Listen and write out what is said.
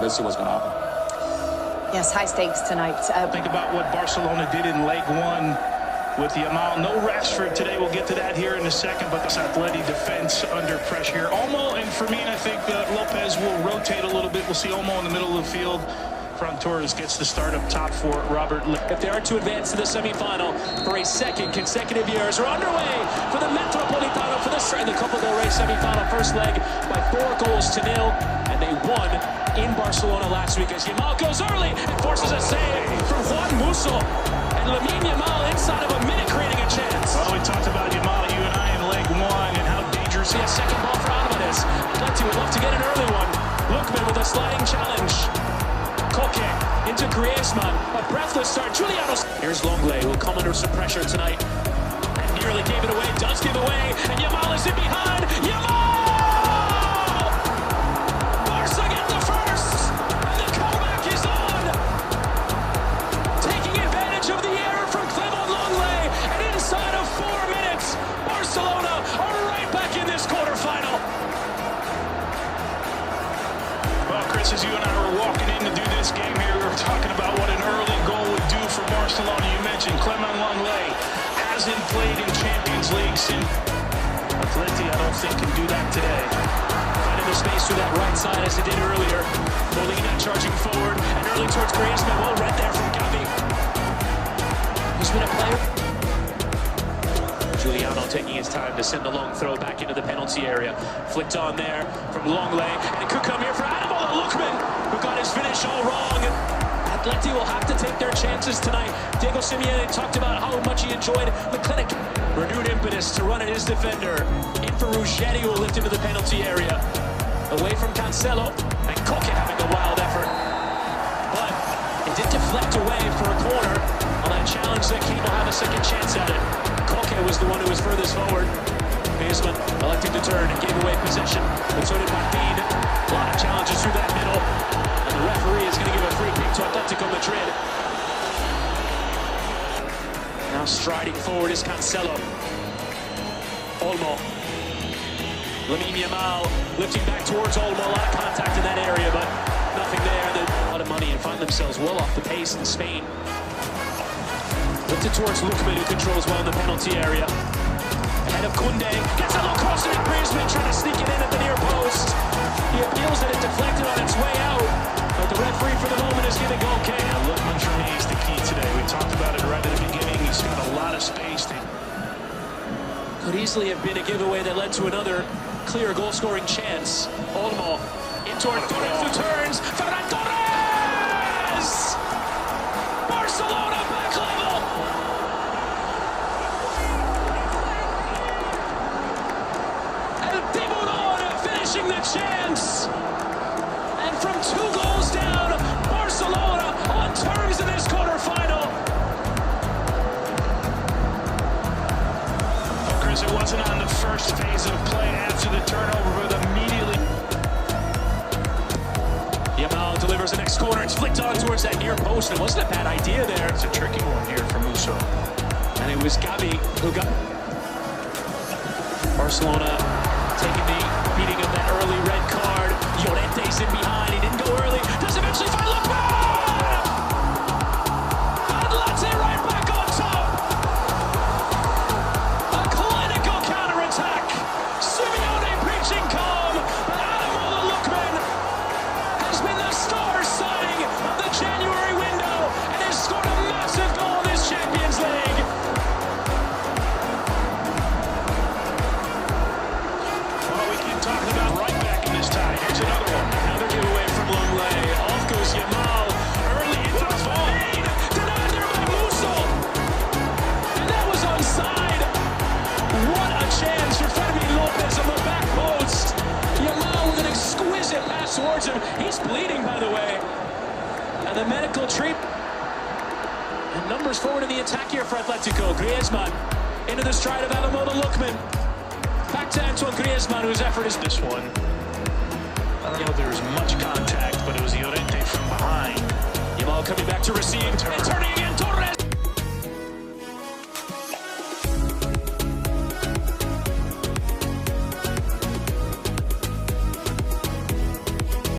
let's see what's going to happen. Yes, high stakes tonight. Think about what Barcelona did in leg one with Yamal. No Rashford today. We'll get to that here in a second, but this Atleti defense under pressure here. Olmo and Fermin, I think Lopez will rotate a little bit. We'll see Olmo in the middle of the field. Front Torres gets the start up top for Robert. If they are to advance to the semi-final for a second consecutive years, are underway for the Metropolitano for the Copa del Rey semi-final first leg by 4-0, and they won in Barcelona last week as Yamal goes early and forces a save from Juan Musso, and Lamine Yamal inside of a minute creating a chance. Well, we talked about Yamal, you and I, in leg one, and how dangerous. See a second ball for Alvarez. Atleti would love to get an early one. Lookman with a sliding challenge. Koke into Griezmann, a breathless start. Juliano's. Here's Longley, who will come under some pressure tonight. And nearly gave it away, does give away, and Yamal is in behind. Yamal! Barca get the first, and the comeback is on. Taking advantage of the error from Clement Longley, and inside of 4 minutes, Barcelona are right back in this quarterfinal. Well, Chris, as you and I were walking in to do this game here, we were talking about what an early goal would do for Barcelona. You mentioned Clement Longley hasn't played in Champions League since. Atleti, I don't think, can do that today. Finding the space through that right side as it did earlier. Molina charging forward and early towards Griezmann. Well read there from Gavi, who's been a player. Juliano taking his time to send the long throw back into the penalty area. Flicked on there from Longley, and it could come here for Ademola Lookman, who got his finish all wrong. Atleti will have to take their chances tonight. Diego Simeone talked about how much he enjoyed the clinic. Renewed impetus to run at his defender. In for Ruggeri, who will lift into the penalty area. Away from Cancelo, and Koke having a wild effort. But it did deflect away for a corner on that challenge that Kane will have a second chance at it. Koke was the one who was furthest forward. Griezmann electing to turn and gave away possession, but so did Martin. A lot of challenges through that middle, and the referee is going to give a free kick to Atletico Madrid. Now striding forward is Cancelo. Olmo. Lamine Yamal lifting back towards Olmo. A lot of contact in that area, but nothing there. A lot of money and find themselves well off the pace in Spain. Lifted towards Lookman, who controls well in the penalty area. Ahead of Koundé, gets a low cross and Griezmann trying to sneak it in at the near post. He appeals that it deflected on its way out, but the referee for the moment is giving okay. Yeah, Lookman for me is the key today. We talked about it right at the beginning. He's got a lot of space. Could easily have been a giveaway that led to another clear goal-scoring chance. Olmo in toward Torres, who turns. Ferran Torres! Barcelona back level! El Tiburon finishing the chance! And from 2 goals down, Barcelona on terms in this quarterfinal. Well, Chris, it wasn't on the first phase of play after the turnover, but immediately. Yamal delivers the next corner. It's flicked on towards that near post. It wasn't a bad idea there. It's a tricky one here for Musso. And it was Gavi who got Barcelona taking the beating of that early red card. Llorente's in behind. He didn't go early. Does eventually find Lookman! Atleti right back on top. A clinical counterattack. Simeone preaching calm, but Ademola Lookman has been the star signing of the January window and has scored a massive goal in this Champions League. Well, we keep talking about right back in this tie. Here's another one. Another giveaway from Longley. Off goes Yamal. Early into the ball. Denied there by Musso. And that was onside. What a chance for Fermin Lopez on the back post. Yamal with an exquisite pass towards him. He's bleeding, by the way. And the medical treatment. And numbers forward in the attack here for Atletico. Griezmann into the stride of Ademola Lookman. Back to Antoine Griezmann, whose effort is This one, I don't know if there was much contact, but it was Llorente from behind. Yamal coming back to receive and turning again.